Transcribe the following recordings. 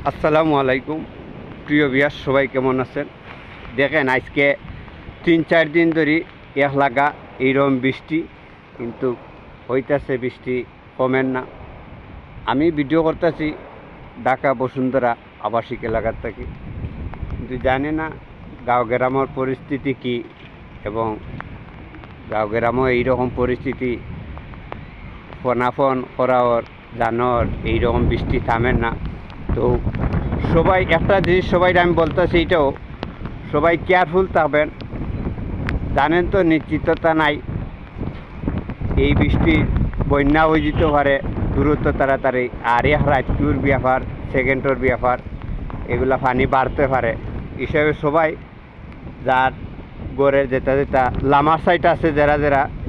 আসসালামু আলাইকুম প্রিয় ভিউয়ার্স, সবাই কেমন আছেন? দেখেন আজকে 3-4 দিন ধরে এক লাগা এইরকম বৃষ্টি, কিন্তু হইতাছে বৃষ্টি কমেন না। আমি ভিডিও করতেছি ঢাকা বসুন্ধরা আবাসিক এলাকার থেকে, কিন্তু জানি না গাঁও গ্রামের পরিস্থিতি কি, এবং গাঁও গ্রামও এইরকম পরিস্থিতি ফোনাফোন করার জানোর এইরকম বৃষ্টি থামেন না। তো সবাই একটা জিনিস সবাই আমি বলতেছি, এইটাও সবাই কেয়ারফুল থাকবেন। জানেন তো নিশ্চিততা নাই, এই বৃষ্টি বন্যা হয়ে যেতে পারে দূরত্ব তাড়াতাড়ি, আর এক রাত্রির ব্যাপার, সেকেন্ডের ব্যাপার, এগুলা পানি বাড়তে পারে। হিসাবে সবাই যার গড়ে যেটা লামার সাইড আছে যারা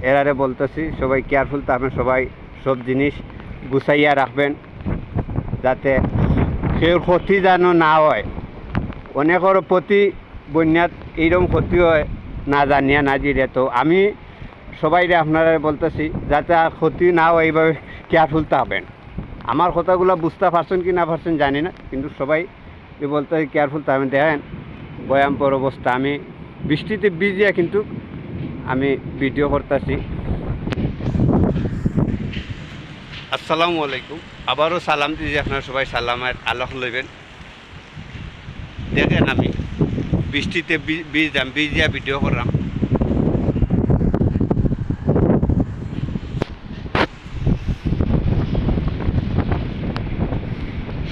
এরারে বলতেছি সবাই কেয়ারফুল থাকবেন, সবাই সব জিনিস গুছাইয়া রাখবেন যাতে কেউ ক্ষতি যেন না হয়। অনেকের প্রতি বন্যাত এইরকম ক্ষতি হয় না জানিয়া না জিরে। তো আমি সবাইরে আপনারা বলতেছি যাতে আর ক্ষতি না হয়, এইভাবে কেয়ারফুল থাকবেন। আমার কথাগুলো বুঝতে পারছেন কি না পারছেন জানি না, কিন্তু সবাই বলতে কেয়ারফুল থাকবেন। দেখেন ভয়ঙ্কর অবস্থা, আমি বৃষ্টিতে ভিজিয়া কিন্তু আমি ভিডিও করতেছি। আসসালামু আলাইকুম, আবারও সালাম দিয়েছি, আপনারা সবাই সালামের আল্লাহ লইবেন। দেখেন আমি বৃষ্টিতে ভিজিয়া ভিডিও করলাম।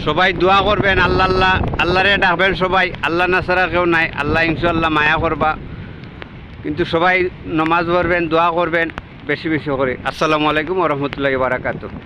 সবাই দোয়া করবেন, আল্লাহরে ডাকবেন সবাই। আল্লাহ না ছাড়া কেউ নাই, আল্লাহ ইনশাআল্লাহ মায়া করবা। কিন্তু সবাই নমাজ পড়বেন, দোয়া করবেন বেশি বেশি করে। আসসালামু আলাইকুম ওয়া রাহমাতুল্লাহি ওয়া বারাকাতুহু।